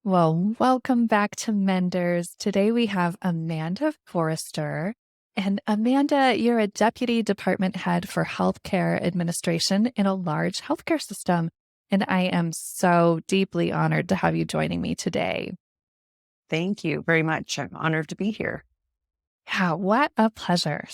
Well, welcome back to Menders. Today we have Amanda Forrester. And Amanda, you're a deputy department head for healthcare administration in a large healthcare system. And I am so deeply honored to have you joining me today. Thank you very much. I'm honored to be here. Yeah, what a pleasure.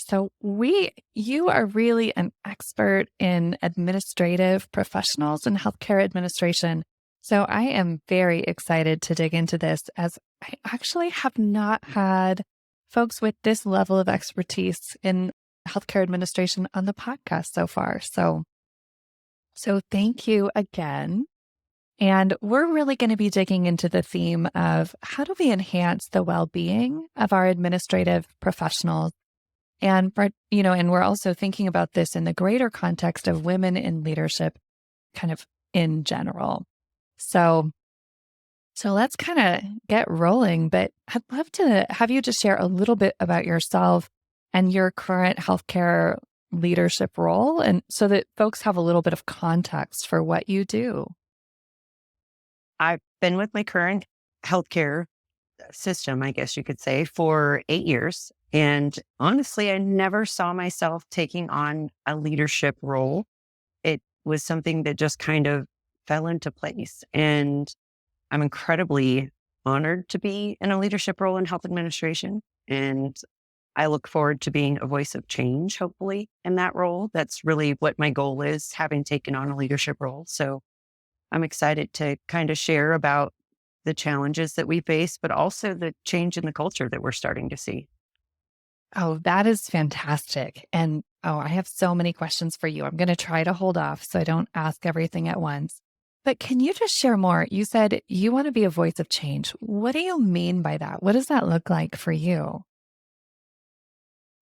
You are really an expert in administrative professionals and healthcare administration. So I am very excited to dig into this as I actually have not had folks with this level of expertise in healthcare administration on the podcast so far. So thank you again. And we're really going to be digging into the theme of how do we enhance the well-being of our administrative professionals? And we're also thinking about this in the greater context of women in leadership kind of in general. So let's kind of get rolling, but I'd love to have you just share a little bit about yourself and your current healthcare leadership role, and so that folks have a little bit of context for what you do. I've been with my current healthcare system, I guess you could say, for 8 years. And honestly, I never saw myself taking on a leadership role. It was something that just kind of fell into place. And I'm incredibly honored to be in a leadership role in health administration. And I look forward to being a voice of change, hopefully, in that role. That's really what my goal is, having taken on a leadership role. So I'm excited to kind of share about the challenges that we face, but also the change in the culture that we're starting to see. Oh, that is fantastic. And I have so many questions for you. I'm going to try to hold off so I don't ask everything at once. But can you just share more? You said you want to be a voice of change. What do you mean by that? What does that look like for you?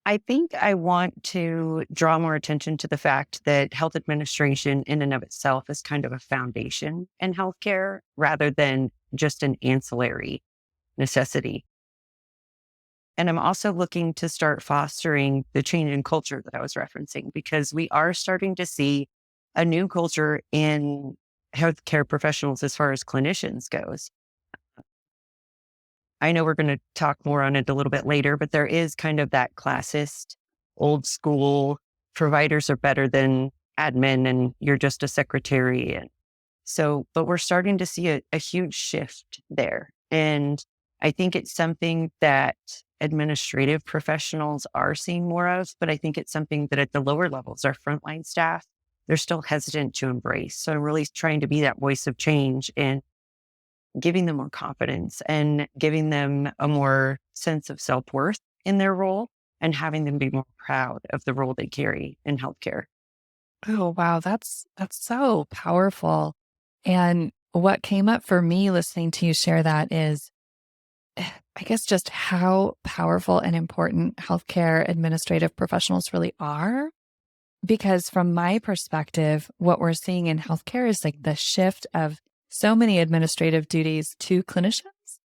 I think I want to draw more attention to the fact that health administration in and of itself is kind of a foundation in healthcare rather than just an ancillary necessity. And I'm also looking to start fostering the change in culture that I was referencing, because we are starting to see a new culture in healthcare professionals as far as clinicians goes. I know we're going to talk more on it a little bit later, but there is kind of that classist, old school, providers are better than admin and you're just a secretary. And so, but we're starting to see a huge shift there. And I think it's something that administrative professionals are seeing more of, but I think it's something that at the lower levels, our frontline staff, they're still hesitant to embrace. So I'm really trying to be that voice of change and giving them more confidence and giving them a more sense of self-worth in their role and having them be more proud of the role they carry in healthcare. Oh, wow. That's so powerful. And what came up for me listening to you share that is, I guess, just how powerful and important healthcare administrative professionals really are. Because from my perspective, what we're seeing in healthcare is like the shift of so many administrative duties to clinicians.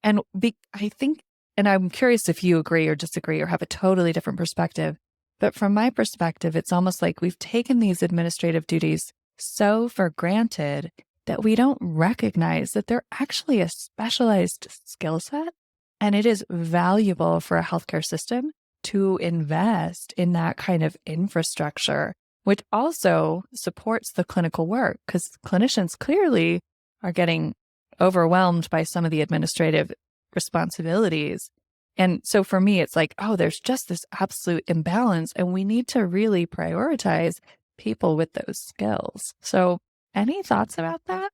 I think, and I'm curious if you agree or disagree or have a totally different perspective. But from my perspective, it's almost like we've taken these administrative duties so for granted that we don't recognize that they're actually a specialized skill set. And it is valuable for a healthcare system to invest in that kind of infrastructure, which also supports the clinical work, because clinicians clearly are getting overwhelmed by some of the administrative responsibilities. And so for me, it's like, oh, there's just this absolute imbalance, and we need to really prioritize people with those skills. So any thoughts about that?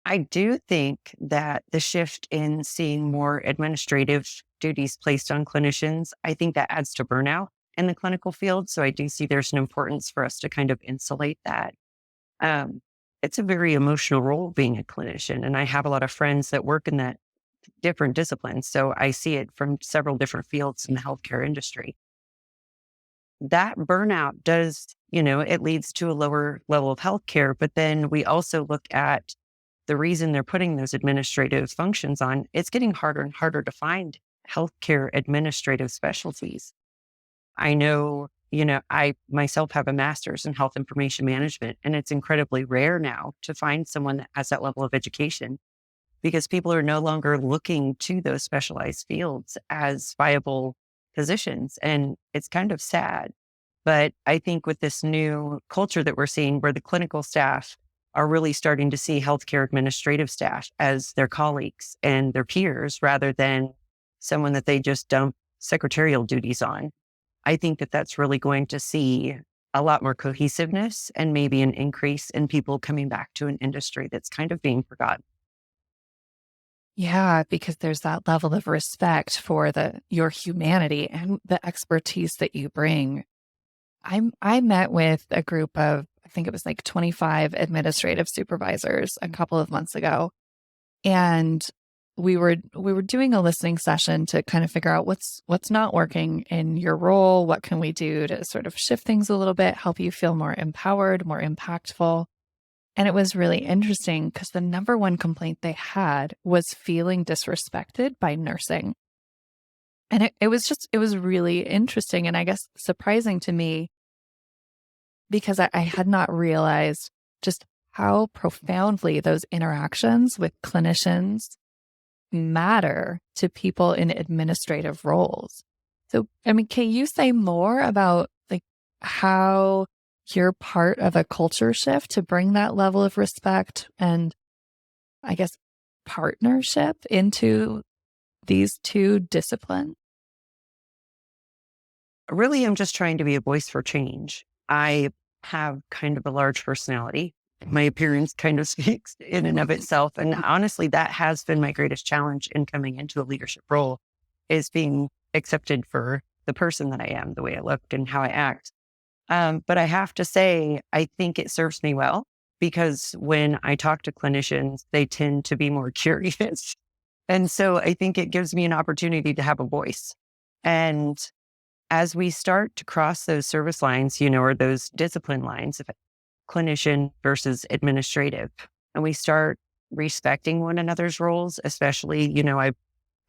I do think that the shift in seeing more administrative duties placed on clinicians, I think that adds to burnout in the clinical field. So I do see there's an importance for us to kind of insulate that. Um, it's a very emotional role being a clinician. And I have a lot of friends that work in that different disciplines. So I see it from several different fields in the healthcare industry. That burnout does, it leads to a lower level of healthcare. But then we also look at the reason they're putting those administrative functions on. It's getting harder and harder to find healthcare administrative specialties. I know, I myself have a master's in health information management, and it's incredibly rare now to find someone that has that level of education. because people are no longer looking to those specialized fields as viable positions. And it's kind of sad. But I think with this new culture that we're seeing, where the clinical staff are really starting to see healthcare administrative staff as their colleagues and their peers rather than someone that they just dump secretarial duties on, I think that that's really going to see a lot more cohesiveness and maybe an increase in people coming back to an industry that's kind of being forgotten. Yeah, because there's that level of respect for your humanity and the expertise that you bring. I met with a group of, I think it was like 25 administrative supervisors a couple of months ago. And we were doing a listening session to kind of figure out what's not working in your role. What can we do to sort of shift things a little bit, help you feel more empowered, more impactful? And it was really interesting because the number one complaint they had was feeling disrespected by nursing. And it was really interesting and I guess surprising to me because I had not realized just how profoundly those interactions with clinicians matter to people in administrative roles. So, I mean, can you say more about like how you're part of a culture shift to bring that level of respect and I guess partnership into these two disciplines? Really, I'm just trying to be a voice for change. I have kind of a large personality. My appearance kind of speaks in and of itself. And honestly, that has been my greatest challenge in coming into a leadership role is being accepted for the person that I am, the way I look and how I act. But I have to say, I think it serves me well because when I talk to clinicians, they tend to be more curious. And so I think it gives me an opportunity to have a voice. And as we start to cross those service lines, or those discipline lines of clinician versus administrative, and we start respecting one another's roles, especially,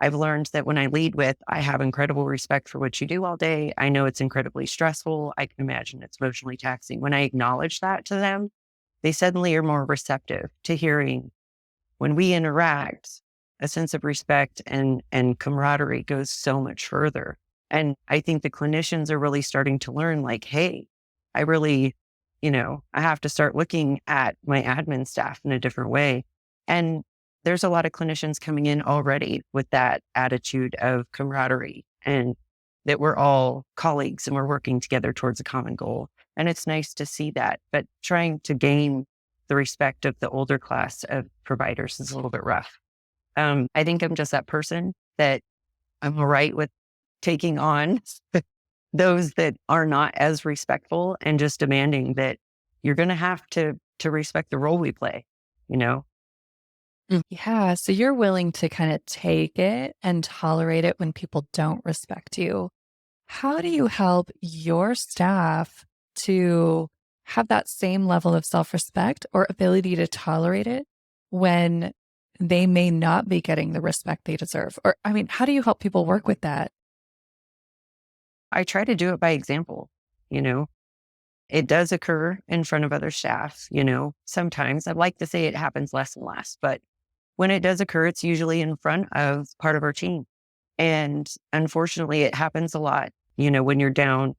I've learned that when I lead with, I have incredible respect for what you do all day. I know it's incredibly stressful. I can imagine it's emotionally taxing. When I acknowledge that to them, they suddenly are more receptive to hearing when we interact, a sense of respect and camaraderie goes so much further. And I think the clinicians are really starting to learn like, hey, I really, I have to start looking at my admin staff in a different way. And there's a lot of clinicians coming in already with that attitude of camaraderie and that we're all colleagues and we're working together towards a common goal. And it's nice to see that, but trying to gain the respect of the older class of providers is a little bit rough. I think I'm just that person that I'm all right with taking on those that are not as respectful and just demanding that you're going to have to respect the role we play, you know? Yeah. So you're willing to kind of take it and tolerate it when people don't respect you. How do you help your staff to have that same level of self respect or ability to tolerate it when they may not be getting the respect they deserve? Or, I mean, how do you help people work with that? I try to do it by example, you know? It does occur in front of other staff, sometimes. I'd like to say it happens less and less, but when it does occur, it's usually in front of part of our team. And unfortunately, it happens a lot, when you're down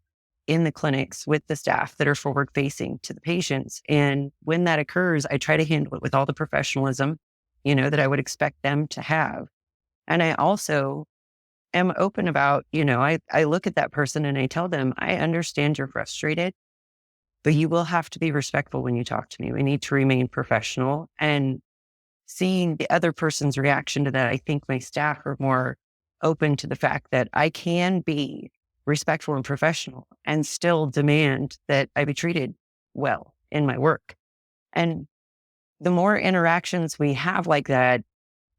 in the clinics with the staff that are forward facing to the patients. And when that occurs, I try to handle it with all the professionalism, that I would expect them to have. And I also am open about, I look at that person and I tell them, I understand you're frustrated, but you will have to be respectful when you talk to me. We need to remain professional. And seeing the other person's reaction to that, I think my staff are more open to the fact that I can be respectful and professional and still demand that I be treated well in my work. And the more interactions we have like that,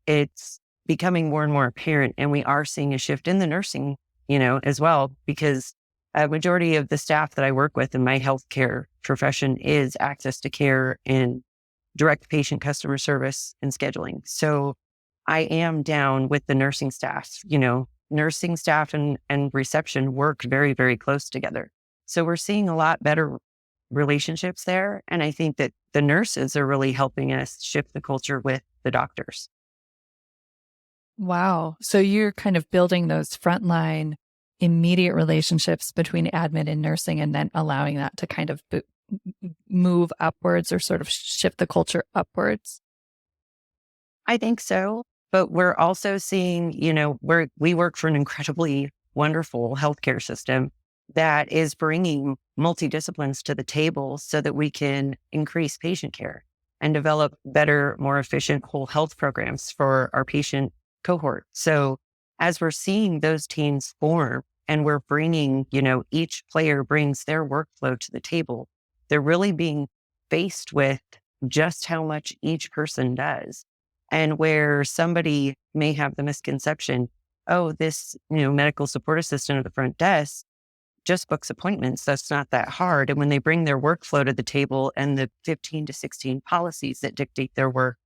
it's becoming more and more apparent. And we are seeing a shift in the nursing, as well, because a majority of the staff that I work with in my healthcare profession is access to care and direct patient customer service and scheduling. So I am down with the nursing staff, nursing staff and reception work very, very close together. So we're seeing a lot better relationships there. And I think that the nurses are really helping us shift the culture with the doctors. Wow. So you're kind of building those frontline immediate relationships between admin and nursing and then allowing that to kind of move upwards or sort of shift the culture upwards. I think so. But we're also seeing, we work for an incredibly wonderful healthcare system that is bringing multidisciplines to the table so that we can increase patient care and develop better, more efficient whole health programs for our patient cohort. So as we're seeing those teams form and we're bringing, each player brings their workflow to the table, they're really being faced with just how much each person does. And where somebody may have the misconception, oh, this, medical support assistant at the front desk just books appointments. That's not that hard. And when they bring their workflow to the table and the 15 to 16 policies that dictate their work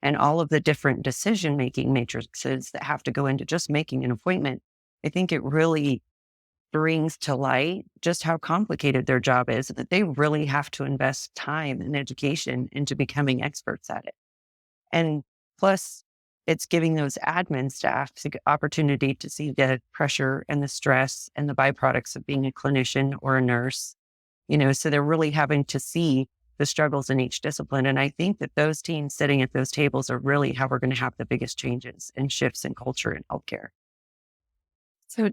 and all of the different decision-making matrices that have to go into just making an appointment, I think it really brings to light just how complicated their job is, that they really have to invest time and education into becoming experts at it. And plus, it's giving those admin staff the opportunity to see the pressure and the stress and the byproducts of being a clinician or a nurse, so they're really having to see the struggles in each discipline. And I think that those teams sitting at those tables are really how we're going to have the biggest changes and shifts in culture in healthcare.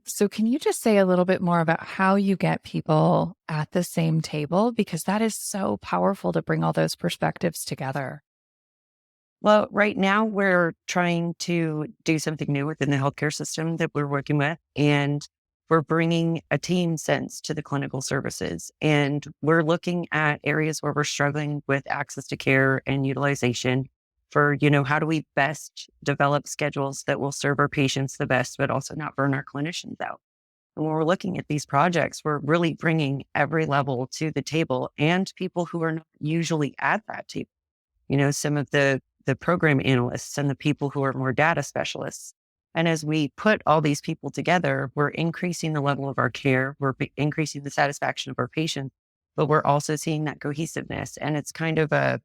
So can you just say a little bit more about how you get people at the same table? Because that is so powerful to bring all those perspectives together. Well, right now we're trying to do something new within the healthcare system that we're working with, and we're bringing a team sense to the clinical services. And we're looking at areas where we're struggling with access to care and utilization for, how do we best develop schedules that will serve our patients the best, but also not burn our clinicians out. And when we're looking at these projects, we're really bringing every level to the table and people who are not usually at that table. Some of the program analysts and the people who are more data specialists. And as we put all these people together, we're increasing the level of our care, we're increasing the satisfaction of our patients, but we're also seeing that cohesiveness. And it's kind of a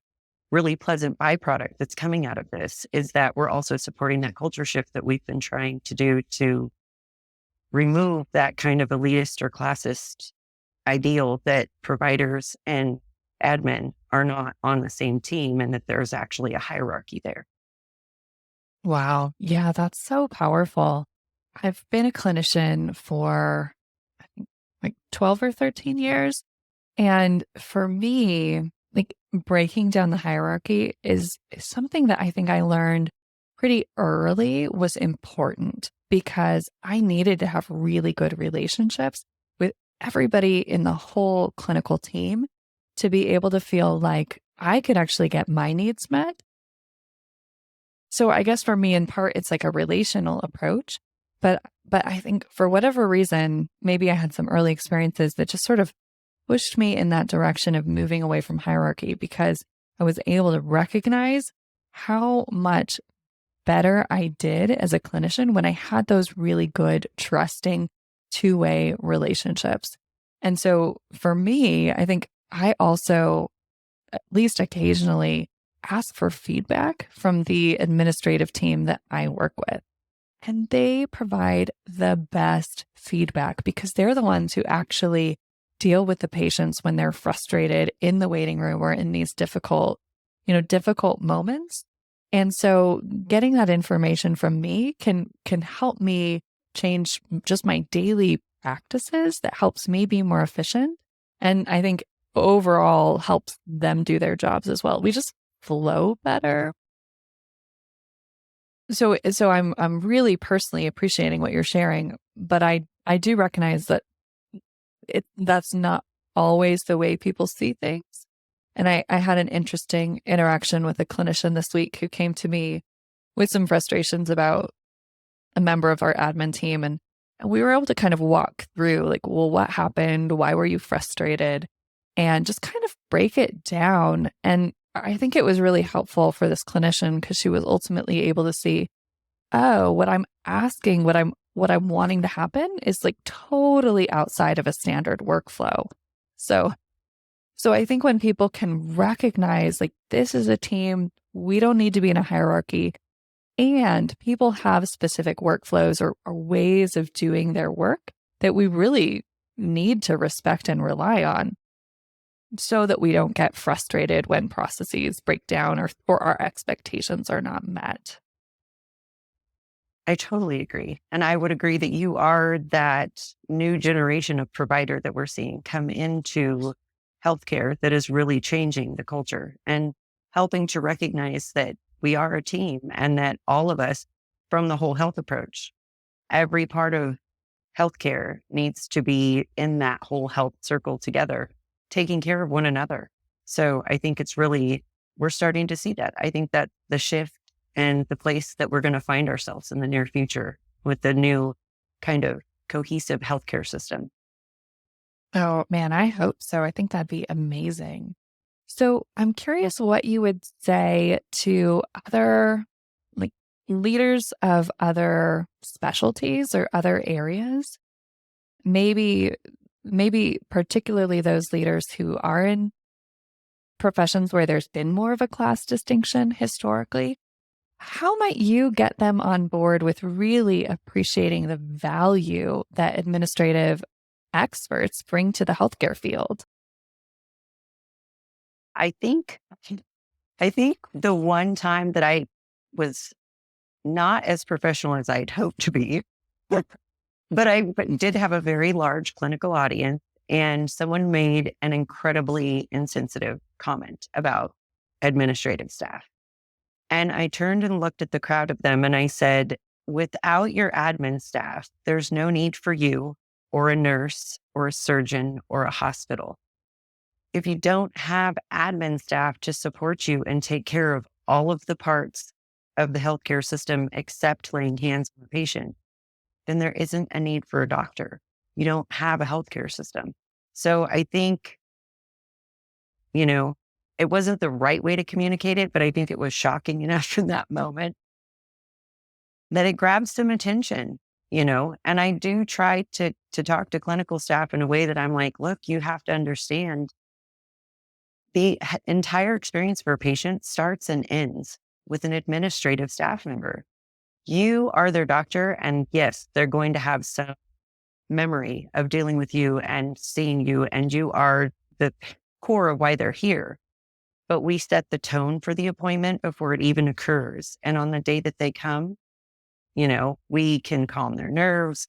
really pleasant byproduct that's coming out of this, is that we're also supporting that culture shift that we've been trying to do to remove that kind of elitist or classist ideal that providers and admin are not on the same team and that there's actually a hierarchy there. Wow. Yeah, that's so powerful. I've been a clinician for I think like 12 or 13 years. And for me, like breaking down the hierarchy is something that I think I learned pretty early was important because I needed to have really good relationships with everybody in the whole clinical team to be able to feel like I could actually get my needs met. So I guess for me, in part, it's like a relational approach. But I think for whatever reason, maybe I had some early experiences that just sort of pushed me in that direction of moving away from hierarchy because I was able to recognize how much better I did as a clinician when I had those really good, trusting, two-way relationships. And so for me, I think I also, at least occasionally, ask for feedback from the administrative team that I work with. And they provide the best feedback because they're the ones who actually deal with the patients when they're frustrated in the waiting room or in these difficult moments. And so getting that information from me can help me change just my daily practices that helps me be more efficient. And I think overall helps them do their jobs as well. We just flow better. So I'm really personally appreciating what you're sharing, but I do recognize that that's not always the way people see things. And I had an interesting interaction with a clinician this week who came to me with some frustrations about a member of our admin team. And we were able to kind of walk through like, well, what happened? Why were you frustrated? And just kind of break it down. And I think it was really helpful for this clinician because she was ultimately able to see, oh, what I'm asking, what I'm wanting to happen is like totally outside of a standard workflow. So I think when people can recognize like this is a team, we don't need to be in a hierarchy. And people have specific workflows or ways of doing their work that we really need to respect and rely on so that we don't get frustrated when processes break down or our expectations are not met. I totally agree. And I would agree that you are that new generation of provider that we're seeing come into healthcare that is really changing the culture and helping to recognize that we are a team and that all of us, from the whole health approach, every part of healthcare needs to be in that whole health circle together, taking care of one another. So I think it's really, we're starting to see that. I think that the shift and the place that we're going to find ourselves in the near future with the new kind of cohesive healthcare system. Oh man, I hope so. I think that'd be amazing. So I'm curious what you would say to other like leaders of other specialties or other areas. Maybe, maybe particularly those leaders who are in professions where there's been more of a class distinction historically. How might you get them on board with really appreciating the value that administrative experts bring to the healthcare field? I think, I think the one time that I was not as professional as I'd hoped to be, but did have a very large clinical audience, and someone made an incredibly insensitive comment about administrative staff. And I turned and looked at the crowd of them and I said, without your admin staff, there's no need for you or a nurse or a surgeon or a hospital. If you don't have admin staff to support you and take care of all of the parts of the healthcare system except laying hands on the patient, then there isn't a need for a doctor. You don't have a healthcare system. So I think, you know, it wasn't the right way to communicate it, but I think it was shocking enough in that moment that it grabbed some attention, and I do try to talk to clinical staff in a way that I'm like, look, you have to understand the entire experience for a patient starts and ends with an administrative staff member. You are their doctor, and yes, they're going to have some memory of dealing with you and seeing you, and you are the core of why they're here. But we set the tone for the appointment before it even occurs. And on the day that they come, we can calm their nerves.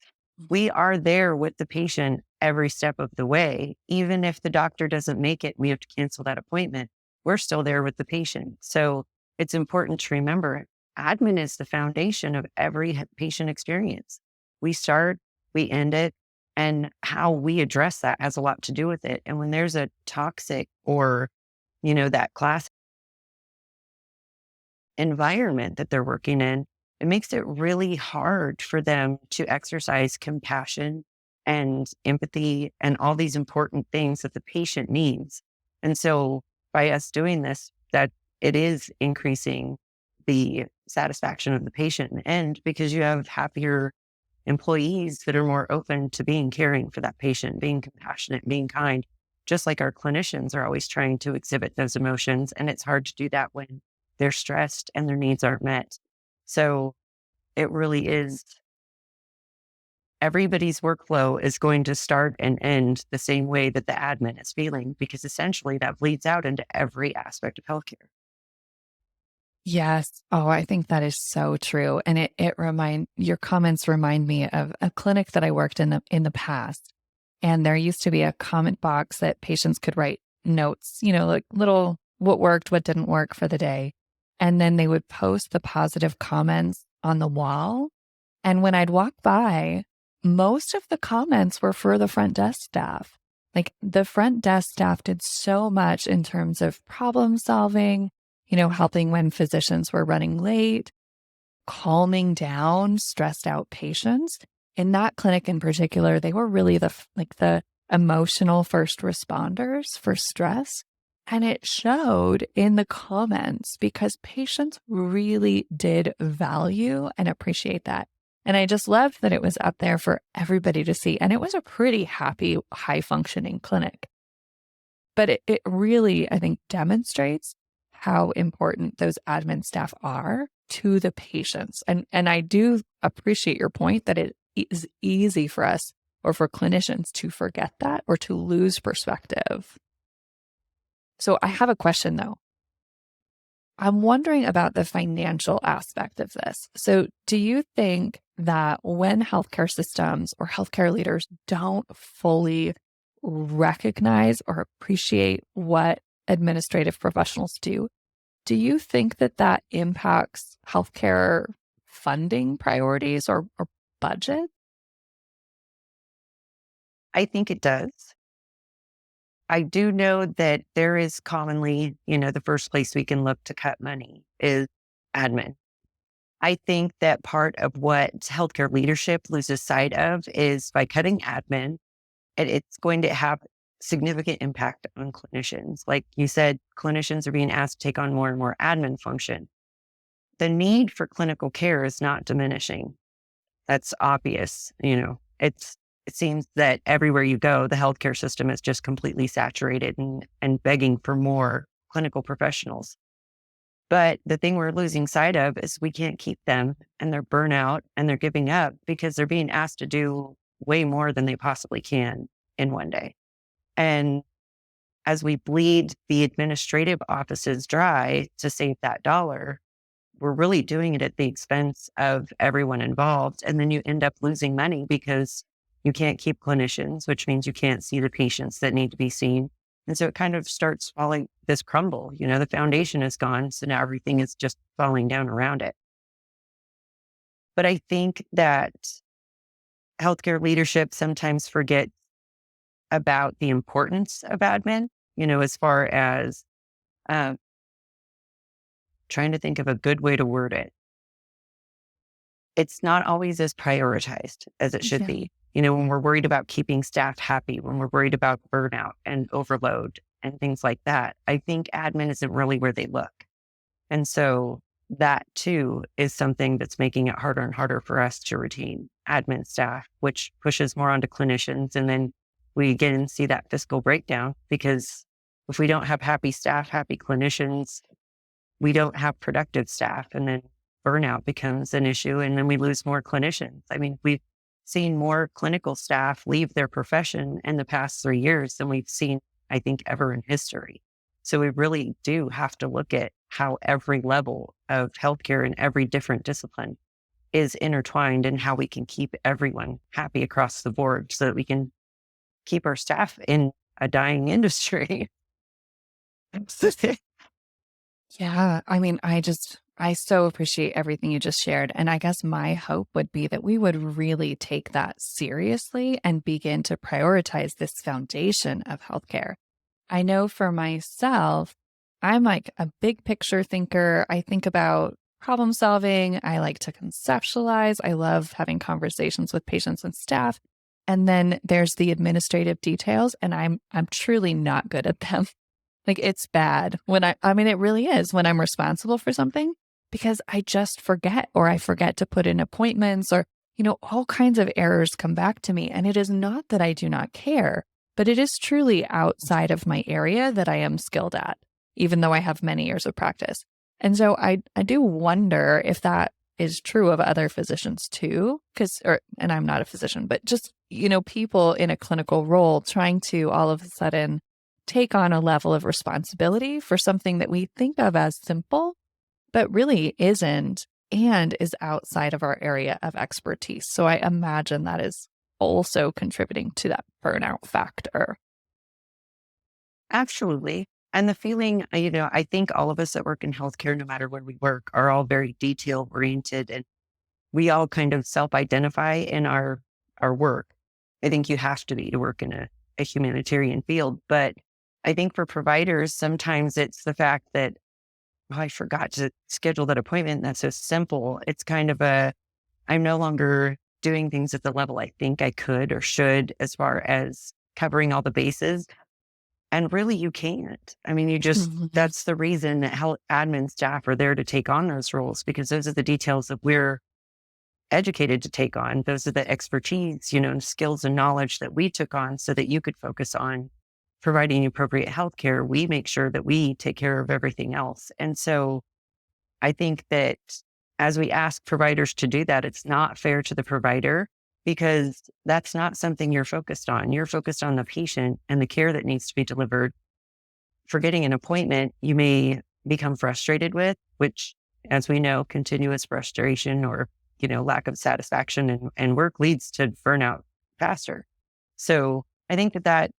We are there with the patient every step of the way. Even if the doctor doesn't make it, we have to cancel that appointment. We're still there with the patient. So it's important to remember admin is the foundation of every patient experience. We start, we end it, and how we address that has a lot to do with it. And when there's a toxic or, that class environment that they're working in, it makes it really hard for them to exercise compassion and empathy and all these important things that the patient needs. And so by us doing this, that it is increasing the satisfaction of the patient in the end because you have happier employees that are more open to being caring for that patient, being compassionate, being kind, just like our clinicians are always trying to exhibit those emotions. And it's hard to do that when they're stressed and their needs aren't met. So it really is, everybody's workflow is going to start and end the same way that the admin is feeling, because essentially that bleeds out into every aspect of healthcare. Yes. Oh, I think that is so true. And your comments remind me of a clinic that I worked in the past. And there used to be a comment box that patients could write notes, like little what worked, what didn't work for the day. And then they would post the positive comments on the wall. And when I'd walk by, most of the comments were for the front desk staff. Like the front desk staff did so much in terms of problem solving, helping when physicians were running late, calming down stressed out patients. In that clinic in particular, they were really the emotional first responders for stress. And it showed in the comments because patients really did value and appreciate that. And I just loved that it was up there for everybody to see. And it was a pretty happy, high functioning clinic. But it really, I think, demonstrates how important those admin staff are to the patients. And I do appreciate your point that it is easy for us or for clinicians to forget that or to lose perspective. So I have a question though. I'm wondering about the financial aspect of this. So, do you think that when healthcare systems or healthcare leaders don't fully recognize or appreciate what administrative professionals do you think that that impacts healthcare funding priorities or budget? I think it does. I do know that there is commonly, the first place we can look to cut money is admin. I think that part of what healthcare leadership loses sight of is by cutting admin, it's going to have significant impact on clinicians. Like you said, clinicians are being asked to take on more and more admin function. The need for clinical care is not diminishing. That's obvious. It seems that everywhere you go, the healthcare system is just completely saturated and begging for more clinical professionals. But the thing we're losing sight of is we can't keep them, and they're burnout and they're giving up because they're being asked to do way more than they possibly can in one day. And as we bleed the administrative offices dry to save that dollar, we're really doing it at the expense of everyone involved. And then you end up losing money because you can't keep clinicians, which means you can't see the patients that need to be seen. And so it kind of starts falling, this crumble, the foundation is gone. So now everything is just falling down around it. But I think that healthcare leadership sometimes forget about the importance of admin, as far as um, trying to think of a good way to word it. It's not always as prioritized as it should Yeah. be. When we're worried about keeping staff happy, when we're worried about burnout and overload and things like that, I think admin isn't really where they look. And so that too is something that's making it harder and harder for us to retain admin staff, which pushes more onto clinicians. And then we again see that fiscal breakdown because if we don't have happy staff, happy clinicians, we don't have productive staff. And then burnout becomes an issue. And then we lose more clinicians. I mean, we've seen more clinical staff leave their profession in the past 3 years than we've seen, I think, ever in history. So we really do have to look at how every level of healthcare in every different discipline is intertwined and how we can keep everyone happy across the board so that we can keep our staff in a dying industry. Yeah. I mean, I so appreciate everything you just shared. And I guess my hope would be that we would really take that seriously and begin to prioritize this foundation of healthcare. I know for myself, I'm like a big picture thinker. I think about problem solving. I like to conceptualize. I love having conversations with patients and staff. And then there's the administrative details, and I'm truly not good at them. Like it's bad when I mean, it really is when I'm responsible for something because I just forget or I forget to put in appointments or, all kinds of errors come back to me. And it is not that I do not care, but it is truly outside of my area that I am skilled at, even though I have many years of practice. And so I do wonder if that is true of other physicians too, and I'm not a physician, but just, people in a clinical role trying to all of a sudden take on a level of responsibility for something that we think of as simple, but really isn't and is outside of our area of expertise. So I imagine that is also contributing to that burnout factor. Absolutely. And the feeling, I think all of us that work in healthcare, no matter where we work, are all very detail oriented and we all kind of self-identify in our work. I think you have to be to work in a humanitarian field. But I think for providers, sometimes it's the fact that, oh, I forgot to schedule that appointment. That's so simple. It's kind of I'm no longer doing things at the level I think I could or should as far as covering all the bases. And really, you can't. I mean, Mhm. that's the reason that health admin staff are there to take on those roles because those are the details that we're educated to take on. Those are the expertise, and skills and knowledge that we took on so that you could focus on providing appropriate health care. We make sure that we take care of everything else. And so I think that as we ask providers to do that, it's not fair to the provider because that's not something you're focused on. You're focused on the patient and the care that needs to be delivered. Forgetting an appointment, you may become frustrated with, which, as we know, continuous frustration or, lack of satisfaction and work leads to burnout faster. So I think that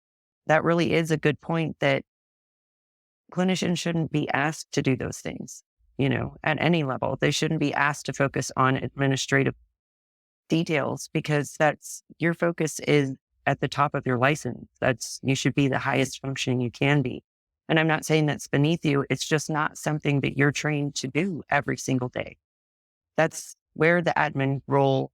really is a good point that clinicians shouldn't be asked to do those things, at any level. They shouldn't be asked to focus on administrative details because your focus is at the top of your license. You should be the highest functioning you can be. And I'm not saying that's beneath you. It's just not something that you're trained to do every single day. That's where the admin role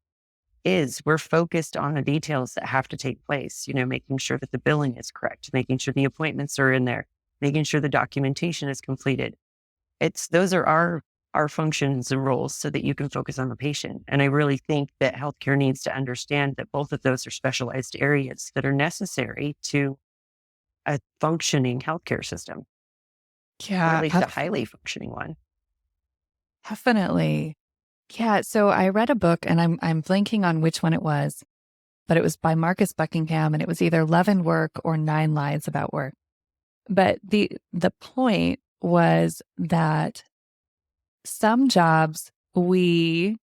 is. We're focused on the details that have to take place, making sure that the billing is correct, making sure the appointments are in there, making sure the documentation is completed. Those are our functions and roles so that you can focus on the patient. And I really think that healthcare needs to understand that both of those are specialized areas that are necessary to a functioning healthcare system, or at Yeah, least a highly functioning one. definitely. Yeah, so I read a book and I'm blanking on which one it was, but it was by Marcus Buckingham and it was either Love and Work or Nine Lives About Work. But the point was that some jobs we,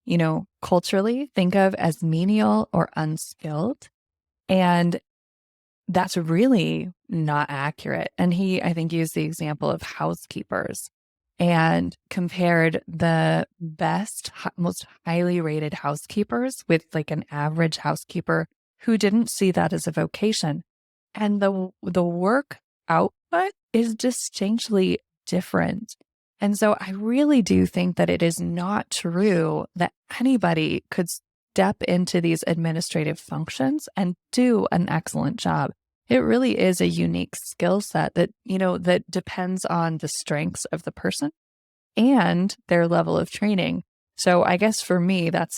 culturally think of as menial or unskilled, and that's really not accurate. And he, I think, used the example of housekeepers and compared the best, most highly rated housekeepers with like an average housekeeper who didn't see that as a vocation. And the work output is distinctly different. And so I really do think that it is not true that anybody could step into these administrative functions and do an excellent job. It really is a unique skill set that, that depends on the strengths of the person and their level of training. So I guess for me, that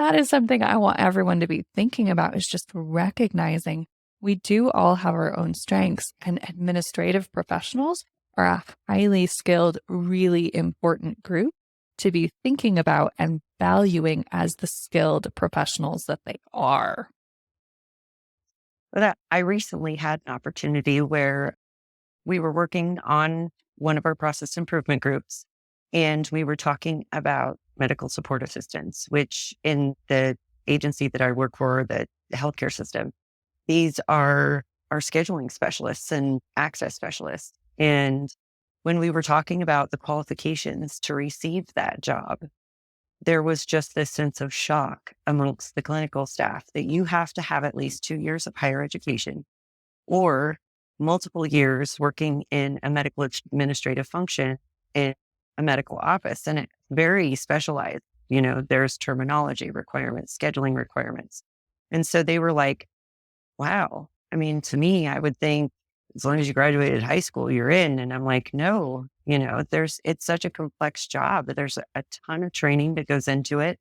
is something I want everyone to be thinking about, is just recognizing we do all have our own strengths, and administrative professionals are a highly skilled, really important group to be thinking about and valuing as the skilled professionals that they are. But I recently had an opportunity where we were working on one of our process improvement groups, and we were talking about medical support assistants, which in the agency that I work for, the healthcare system, these are our scheduling specialists and access specialists. And when we were talking about the qualifications to receive that job, there was just this sense of shock amongst the clinical staff that you have to have at least 2 years of higher education or multiple years working in a medical administrative function in a medical office. And it's very specialized. There's terminology requirements, scheduling requirements. And so they were like, wow. I mean, to me, I would think as long as you graduated high school, you're in. And I'm like, no, it's such a complex job. There's a ton of training that goes into it.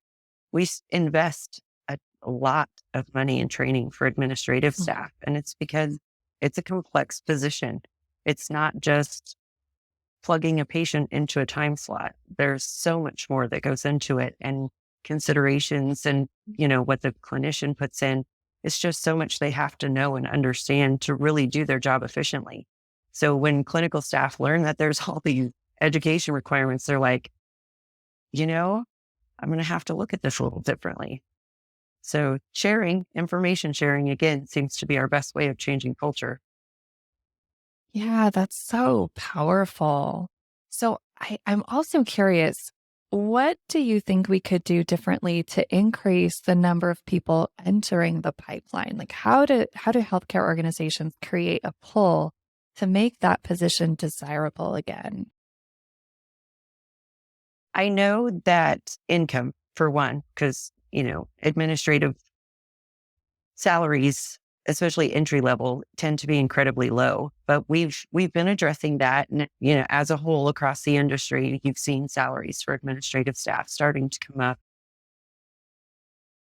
We invest a lot of money in training for administrative staff. And it's because it's a complex position. It's not just plugging a patient into a time slot. There's so much more that goes into it, and considerations and, what the clinician puts in. It's just so much they have to know and understand to really do their job efficiently. So when clinical staff learn that there's all these education requirements, they're like, I'm going to have to look at this a little differently. So information sharing, again, seems to be our best way of changing culture. Yeah, that's so powerful. So I'm also curious, what do you think we could do differently to increase the number of people entering the pipeline? Like how do healthcare organizations create a pull to make that position desirable again? I know that income, for one, because, administrative salaries, especially entry level, tend to be incredibly low. But we've been addressing that, and as a whole across the industry, you've seen salaries for administrative staff starting to come up.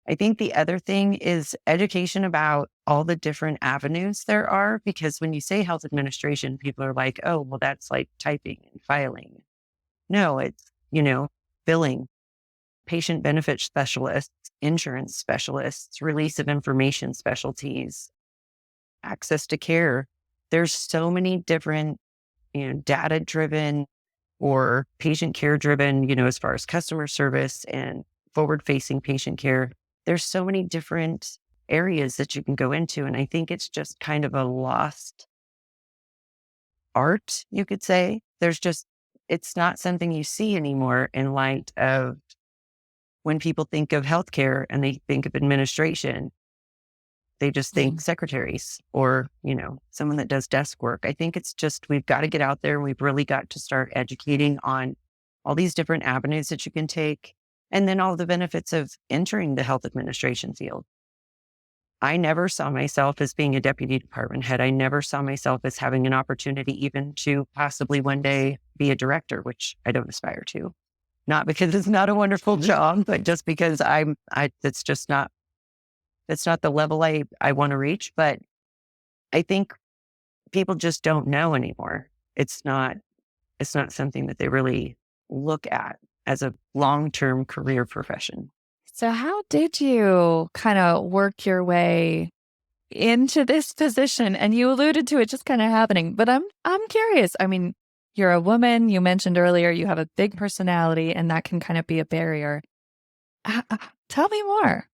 I think the other thing is education about all the different avenues there are, because when you say health administration, people are like, oh, well, that's like typing and filing. No, it's, billing, patient benefit specialists, insurance specialists, release of information specialties, access to care. There's so many different, data driven or patient care driven, as far as customer service and forward facing patient care. There's so many different areas that you can go into. And I think it's just kind of a lost art, you could say. It's not something you see anymore in light of when people think of healthcare and they think of administration, they just think Mhm. secretaries or, someone that does desk work. I think it's just, we've got to get out there. We've really got to start educating on all these different avenues that you can take. And then all the benefits of entering the health administration field. I never saw myself as being a deputy department head. I never saw myself as having an opportunity even to possibly one day be a director, which I don't aspire to. Not because it's not a wonderful job, but just because that's not the level I want to reach. But I think people just don't know anymore. It's not something that they really look at as a long-term career profession. So, how did you kind of work your way into this position? And you alluded to it just kind of happening, but I'm curious. I mean, you're a woman. You mentioned earlier you have a big personality, and that can kind of be a barrier. Tell me more.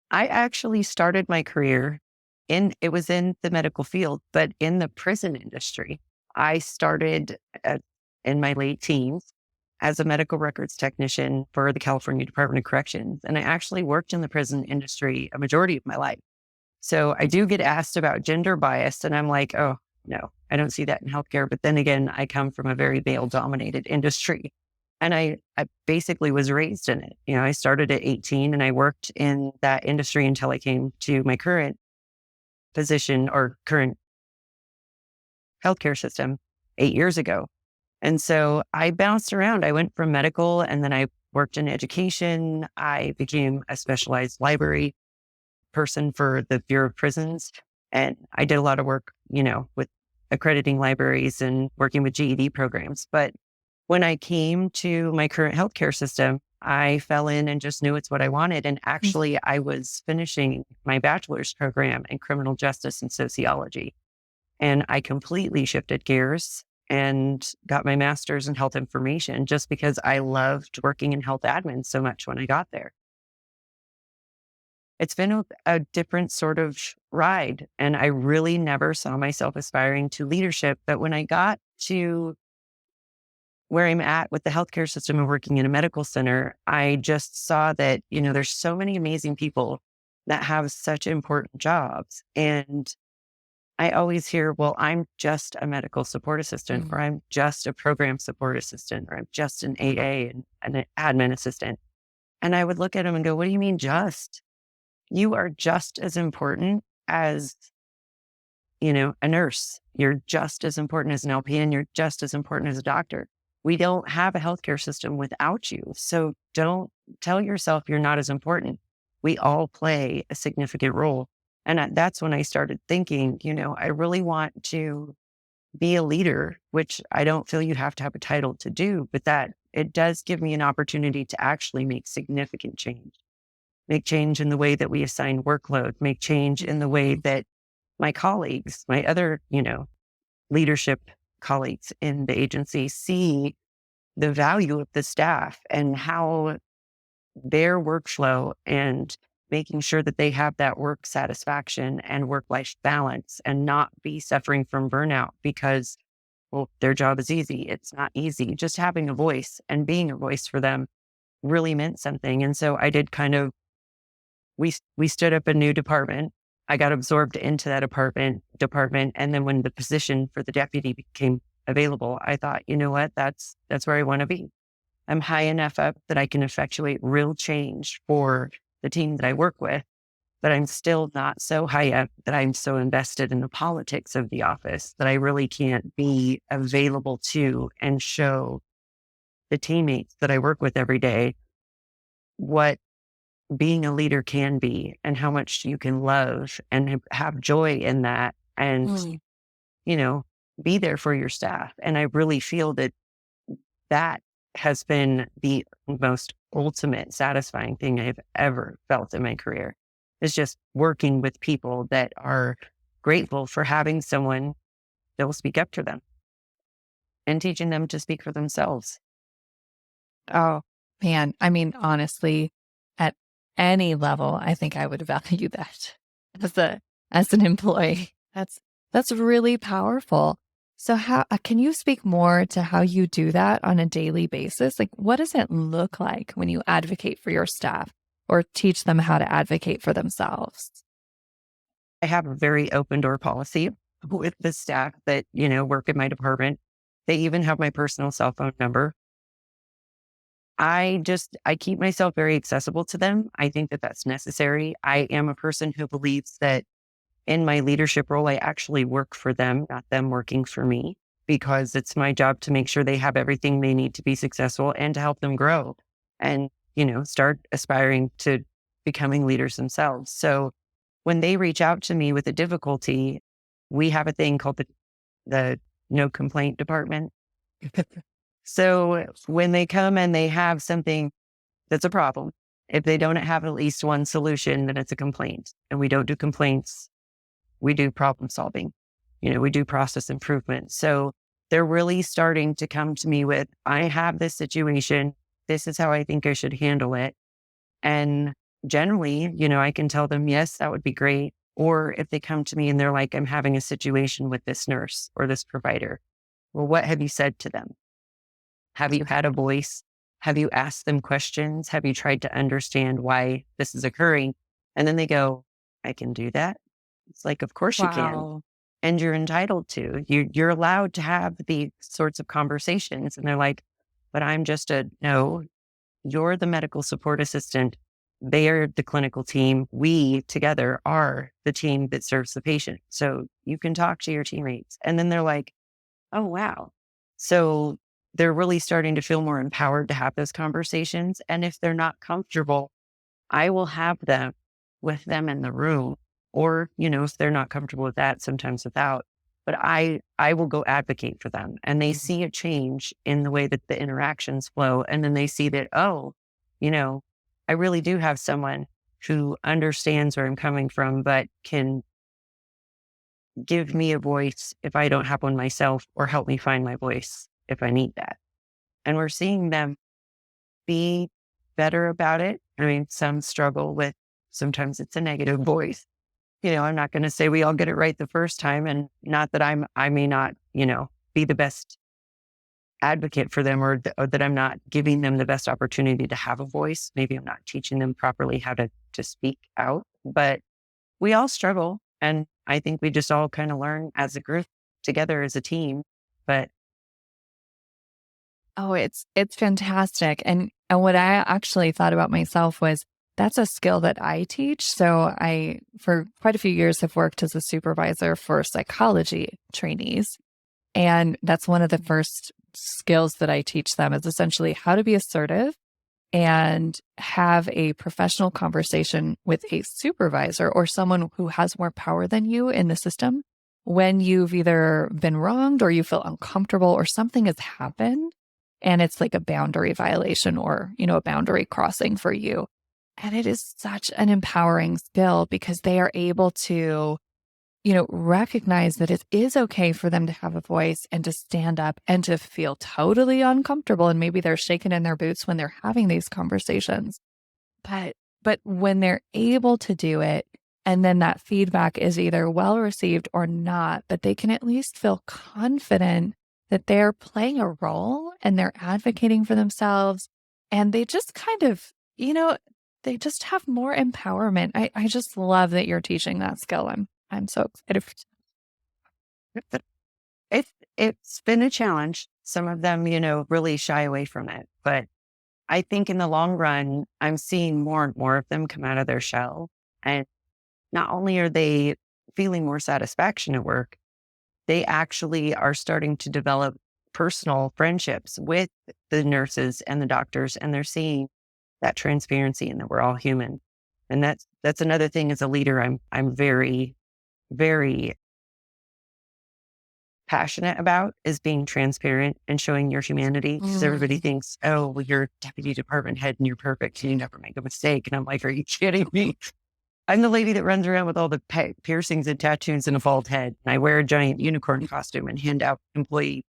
I actually started my career it was in the medical field, but in the prison industry. I started in my late teens as a medical records technician for the California Department of Corrections. And I actually worked in the prison industry a majority of my life. So I do get asked about gender bias, and I'm like, oh, no, I don't see that in healthcare. But then again, I come from a very male dominated industry. And I basically was raised in it. I started at 18 and I worked in that industry until I came to my current position or current healthcare system 8 years ago. And so I bounced around. I went from medical and then I worked in education. I became a specialized library person for the Bureau of Prisons. And I did a lot of work, with accrediting libraries and working with GED programs. But when I came to my current healthcare system, I fell in and just knew it's what I wanted. And actually, I was finishing my bachelor's program in criminal justice and sociology. And I completely shifted gears and got my master's in health information just because I loved working in health admin so much when I got there. It's been a different sort of ride. And I really never saw myself aspiring to leadership. But when I got to where I'm at with the healthcare system and working in a medical center, I just saw that, there's so many amazing people that have such important jobs. And I always hear, well, I'm just a medical support assistant, Mm. or I'm just a program support assistant, or I'm just an AA and an admin assistant. And I would look at them and go, what do you mean just? You are just as important as, a nurse. You're just as important as an LPN. You're just as important as a doctor. We don't have a healthcare system without you. So don't tell yourself you're not as important. We all play a significant role. And that's when I started thinking, I really want to be a leader, which I don't feel you have to have a title to do, but that it does give me an opportunity to actually make significant change, make change in the way that we assign workload, make change in the way that my colleagues, my other, leadership colleagues in the agency see the value of the staff and how their workflow and making sure that they have that work satisfaction and work-life balance and not be suffering from burnout because, well, their job is easy. It's not easy. Just having a voice and being a voice for them really meant something. And so I did we stood up a new department. I got absorbed into that department. And then when the position for the deputy became available, I thought, you know what, that's where I want to be. I'm high enough up that I can effectuate real change for the team that I work with, but I'm still not so high up that I'm so invested in the politics of the office that I really can't be available to and show the teammates that I work with every day what being a leader can be and how much you can love and have joy in that and, Mm. you know, be there for your staff. And I really feel that that has been the most ultimate satisfying thing I've ever felt in my career is just working with people that are grateful for having someone that will speak up for them and teaching them to speak for themselves. Oh, man. I mean, honestly, at any level, I think I would value that as an employee. That's really powerful. So how can you speak more to how you do that on a daily basis? Like what does it look like when you advocate for your staff or teach them how to advocate for themselves? I have a very open door policy with the staff that, work in my department. They even have my personal cell phone number. I keep myself very accessible to them. I think that that's necessary. I am a person who believes that in my leadership role, I actually work for them, not them working for me, because it's my job to make sure they have everything they need to be successful and to help them grow and, start aspiring to becoming leaders themselves. So when they reach out to me with a difficulty, we have a thing called the no complaint department. So when they come and they have something that's a problem, if they don't have at least one solution, then it's a complaint. And we don't do complaints. We do problem solving. We do process improvement. So they're really starting to come to me with, I have this situation. This is how I think I should handle it. And generally, I can tell them, yes, that would be great. Or if they come to me and they're like, I'm having a situation with this nurse or this provider. Well, what have you said to them? Have you had a voice? Have you asked them questions? Have you tried to understand why this is occurring? And then they go, I can do that. It's like, of course you can. Wow. And you're entitled to. You're allowed to have these sorts of conversations. And they're like, but I'm just no, you're the medical support assistant. They're the clinical team. We together are the team that serves the patient. So you can talk to your teammates. And then they're like, oh, wow. So they're really starting to feel more empowered to have those conversations. And if they're not comfortable, I will have them with them in the room. Or, if they're not comfortable with that, sometimes without. But I will go advocate for them. And they see a change in the way that the interactions flow. And then they see that, oh, I really do have someone who understands where I'm coming from, but can give me a voice if I don't have one myself, or help me find my voice if I need that. And we're seeing them be better about it. I mean, some struggle with, sometimes it's a negative voice. I'm not going to say we all get it right the first time, and not that I may not, be the best advocate for them, or that I'm not giving them the best opportunity to have a voice. Maybe I'm not teaching them properly how to speak out, but we all struggle. And I think we just all kind of learn as a group together as a team. But Oh, it's fantastic. And what I actually thought about myself was that's a skill that I teach. So I, for quite a few years, have worked as a supervisor for psychology trainees. And that's one of the first skills that I teach them is essentially how to be assertive and have a professional conversation with a supervisor or someone who has more power than you in the system when you've either been wronged or you feel uncomfortable or something has happened and it's like a boundary violation or, a boundary crossing for you. And it is such an empowering skill because they are able to, recognize that it is okay for them to have a voice and to stand up and to feel totally uncomfortable. And maybe they're shaking in their boots when they're having these conversations. But when they're able to do it, and then that feedback is either well received or not, but they can at least feel confident that they're playing a role and they're advocating for themselves. And they just kind of, they just have more empowerment. I just love that you're teaching that skill. I'm so excited. it's been a challenge. Some of them, really shy away from it. But I think in the long run, I'm seeing more and more of them come out of their shell. And not only are they feeling more satisfaction at work, they actually are starting to develop personal friendships with the nurses and the doctors. And they're seeing that transparency and that we're all human. And that's another thing as a leader, I'm very, very passionate about is being transparent and showing your humanity, because everybody Mm. thinks, oh, well, you're deputy department head and you're perfect and you never make a mistake. And I'm like, are you kidding me? I'm the lady that runs around with all the piercings and tattoos and a bald head. And I wear a giant unicorn costume and hand out employee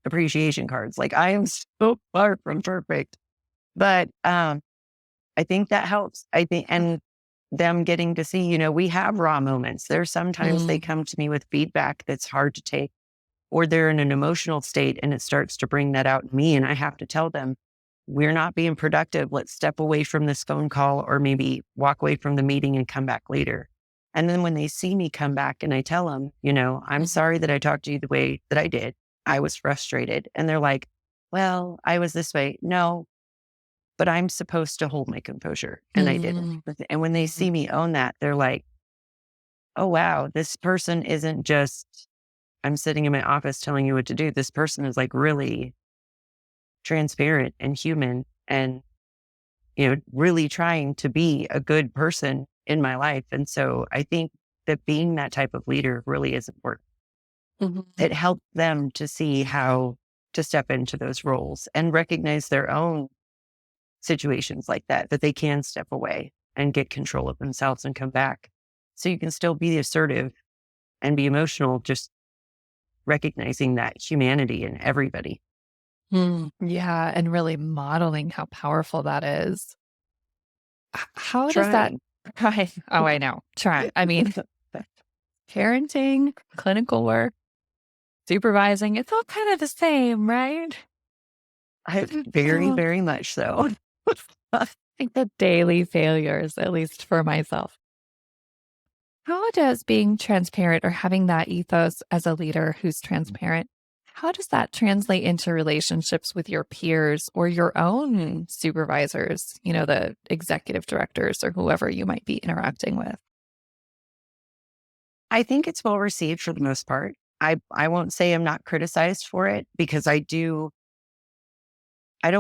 appreciation cards. Like, I am so far from perfect. But I think that helps. I think, and them getting to see, we have raw moments. There's sometimes they Mm. come to me with feedback that's hard to take, or they're in an emotional state and it starts to bring that out in me. And I have to tell them, we're not being productive. Let's step away from this phone call, or maybe walk away from the meeting and come back later. And then when they see me come back and I tell them, I'm Mhm. sorry that I talked to you the way that I did. I was frustrated. And they're like, well, I was this way. No, but I'm supposed to hold my composure. And I didn't. Mhm. And when they Mhm. see me own that, they're like, oh, wow, this person isn't just, I'm sitting in my office telling you what to do. This person is like really transparent and human and, really trying to be a good person in my life. And so I think that being that type of leader really is important. It Mhm. helped them to see how to step into those roles and recognize their own situations like that they can step away and get control of themselves and come back. So you can still be assertive and be emotional, just recognizing that humanity in everybody. Mm. Yeah, and really modeling how powerful that is. How does that Trying. Right. Oh, I know. Try. I mean, parenting, clinical work, supervising, it's all kind of the same, right? Very, Oh, very much so. I think the daily failures, at least for myself. How does being transparent or having that ethos as a leader who's transparent, how does that translate into relationships with your peers or your own supervisors, the executive directors or whoever you might be interacting with? I think it's well received for the most part. I won't say I'm not criticized for it, because I don't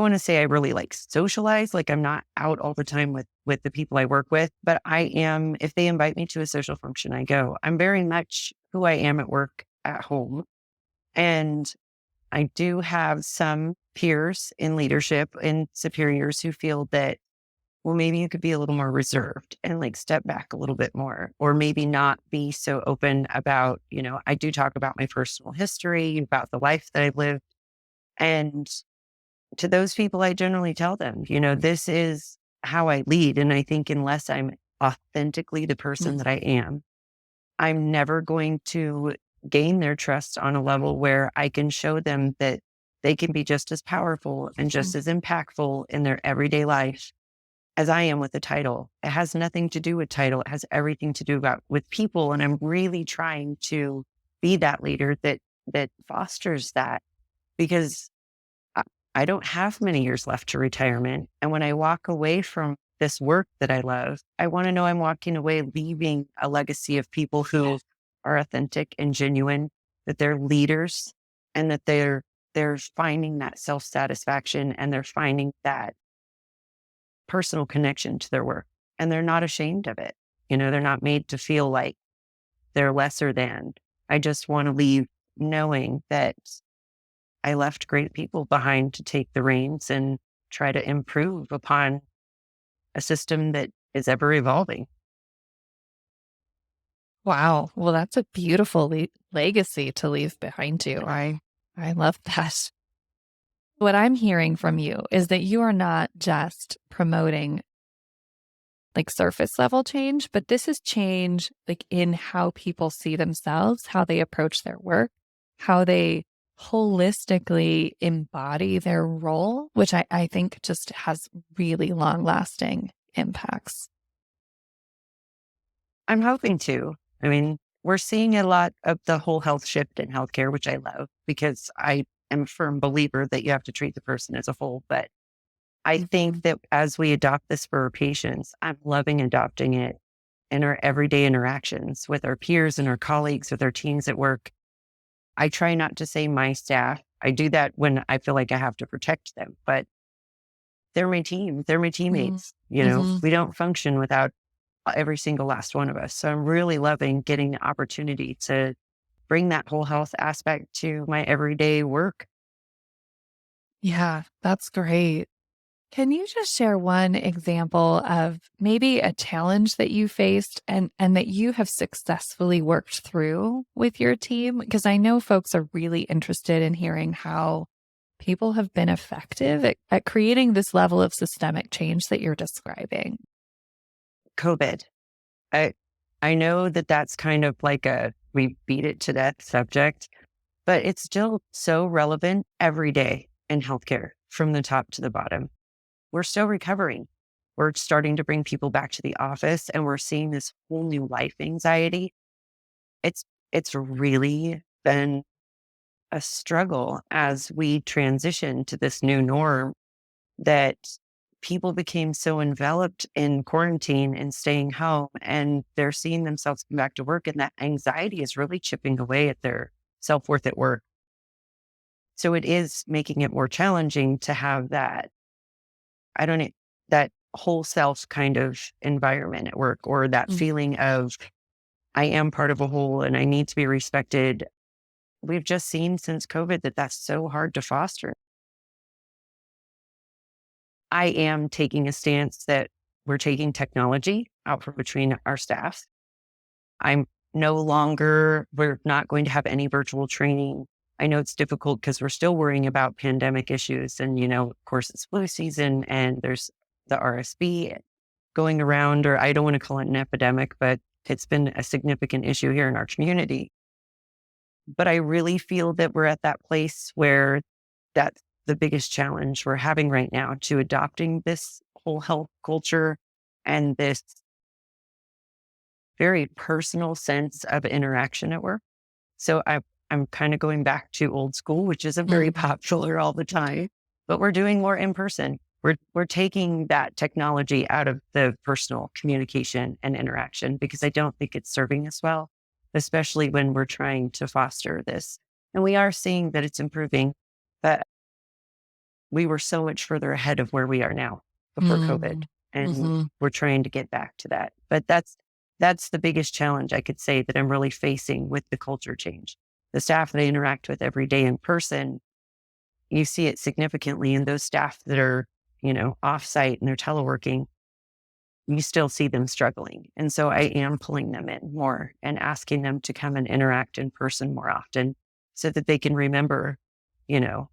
want to say I really like socialize, like I'm not out all the time with the people I work with, but I am. If they invite me to a social function, I go. I'm very much who I am at work, at home. And I do have some peers in leadership and superiors who feel that, well, maybe you could be a little more reserved and like step back a little bit more, or maybe not be so open about, I do talk about my personal history, about the life that I've lived. And to those people, I generally tell them, this is how I lead. And I think unless I'm authentically the person that I am, I'm never going to gain their trust on a level where I can show them that they can be just as powerful and just Mhm. as impactful in their everyday life as I am with a title. It has nothing to do with title. It has everything to do with people. And I'm really trying to be that leader that fosters that, because I I don't have many years left to retirement. And when I walk away from this work that I love, I want to know I'm walking away leaving a legacy of people who are authentic and genuine, that they're leaders, and that they're finding that self-satisfaction and they're finding that personal connection to their work. And they're not ashamed of it. They're not made to feel like they're lesser than. I just want to leave knowing that I left great people behind to take the reins and try to improve upon a system that is ever evolving. Wow. Well, that's a beautiful legacy to leave behind you. I love that. What I'm hearing from you is that you are not just promoting like surface level change, but this is change like in how people see themselves, how they approach their work, how they holistically embody their role, which I think just has really long lasting impacts. I'm hoping to. I mean, we're seeing a lot of the whole health shift in healthcare, which I love, because I am a firm believer that you have to treat the person as a whole. But I think Mhm. that as we adopt this for our patients, I'm loving adopting it in our everyday interactions with our peers and our colleagues, with our teams at work. I try not to say my staff. I do that when I feel like I have to protect them, but they're my team. They're my Mhm. teammates. Mhm. We don't function without every single last one of us. So I'm really loving getting the opportunity to bring that whole health aspect to my everyday work. Yeah, that's great. Can you just share one example of maybe a challenge that you faced and that you have successfully worked through with your team? Because I know folks are really interested in hearing how people have been effective at creating this level of systemic change that you're describing. COVID. I I know that that's kind of like a we beat it to death subject, but it's still so relevant every day in healthcare from the top to the bottom. We're still recovering. We're starting to bring people back to the office and we're seeing this whole new life anxiety. It's it's really been a struggle as we transition to this new norm that people became so enveloped in quarantine and staying home and they're seeing themselves come back to work and that anxiety is really chipping away at their self-worth at work. So it is making it more challenging to have that, I don't know, that whole self kind of environment at work or that Mm. feeling of I am part of a whole and I need to be respected. We've just seen since COVID that that's so hard to foster. I am taking a stance that we're taking technology out from between our staff. I'm no longer, we're not going to have any virtual training. I know it's difficult because we're still worrying about pandemic issues. And, of course, it's flu season and there's the RSV going around, or I don't want to call it an epidemic, but it's been a significant issue here in our community. But I really feel that we're at that place where that's the biggest challenge we're having right now to adopting this whole health culture and this very personal sense of interaction at work. So I'm kind of going back to old school, which isn't very Mhm. popular all the time, but we're doing more in person. We're taking that technology out of the personal communication and interaction because I don't think it's serving us well, especially when we're trying to foster this. And we are seeing that it's improving, but we were so much further ahead of where we are now before COVID. Mhm. And Mhm. we're trying to get back to that. But that's the biggest challenge I could say that I'm really facing with the culture change. The staff that I interact with every day in person, you see it significantly in those staff that are, offsite and they're teleworking, you still see them struggling. And so I am pulling them in more and asking them to come and interact in person more often so that they can remember, you know,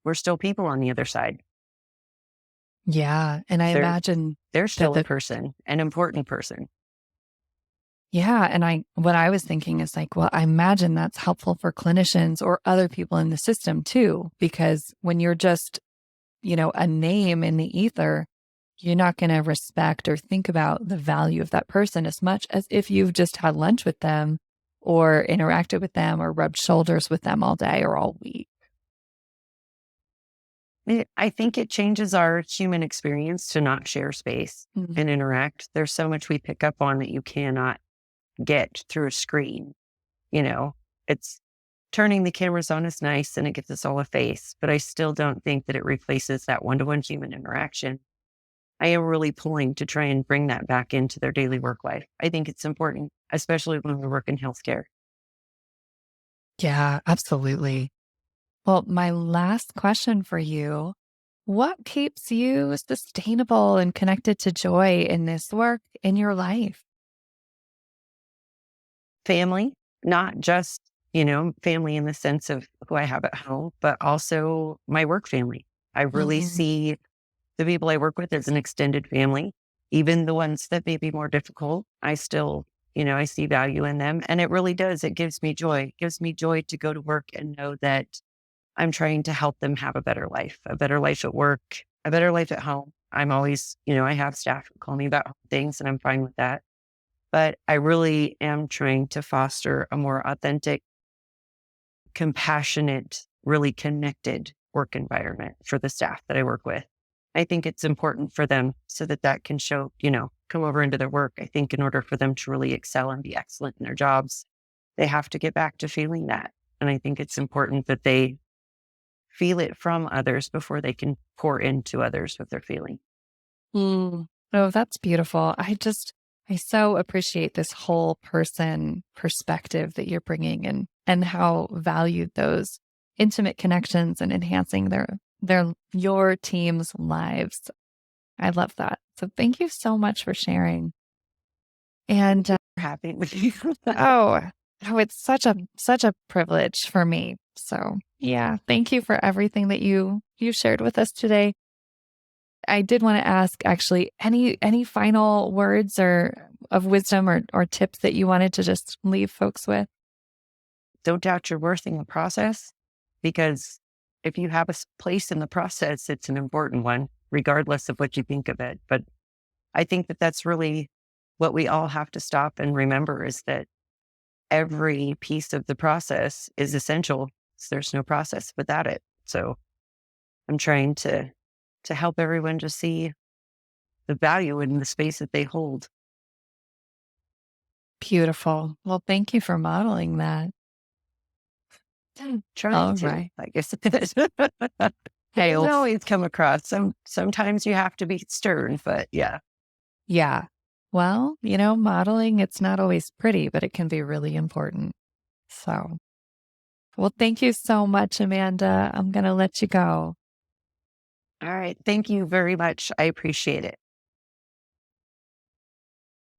we're still people on the other side. Yeah, and I They're imagine they're that still a the person, an important person. yeah, and what I was thinking is like, well, I imagine that's helpful for clinicians or other people in the system too, because when you're just, a name in the ether, you're not going to respect or think about the value of that person as much as if you've just had lunch with them or interacted with them or rubbed shoulders with them all day or all week. I think it changes our human experience to not share space Mm. and interact. There's so much we pick up on that you cannot get through a screen. You know, it's turning the cameras on is nice and it gives us all a face, but I still don't think that it replaces that one-to-one human interaction. I am really pulling to try and bring that back into their daily work life. I think it's important, especially when we work in healthcare. Yeah, absolutely. Well, my last question for you, what keeps you sustainable and connected to joy in this work in your life? Family, not just, family in the sense of who I have at home, but also my work family. I really Mhm. see the people I work with as an extended family, even the ones that may be more difficult. I still, I see value in them. And it really does. It gives me joy. It gives me joy to go to work and know that I'm trying to help them have a better life at work, a better life at home. I'm always, I have staff who call me about things and I'm fine with that. But I really am trying to foster a more authentic, compassionate, really connected work environment for the staff that I work with. I think it's important for them so that that can show, come over into their work. I think in order for them to really excel and be excellent in their jobs, they have to get back to feeling that. And I think it's important that they feel it from others before they can pour into others what they're feeling. Mm. Oh, that's beautiful. I so appreciate this whole person perspective that you're bringing and how valued those intimate connections and enhancing your team's lives. I love that. So thank you so much for sharing. And For having me. oh, oh, it's such a privilege for me. So yeah, thank you for everything that you shared with us today. I did want to ask actually any final words or of wisdom or tips that you wanted to just leave folks with? Don't doubt your worth in the process, because if you have a place in the process, it's an important one, regardless of what you think of it. But I think that that's really what we all have to stop and remember, is that every piece of the process is essential. There's no process without it. So I'm trying to help everyone just see the value in the space that they hold. Beautiful. Well, thank you for modeling that. Trying All to, right. I guess it is. It Hey, doesn't always come across. Sometimes you have to be stern, but yeah. yeah. Well, modeling, it's not always pretty, but it can be really important. So, well, thank you so much, Amanda. I'm going to let you go. All right. Thank you very much. I appreciate it.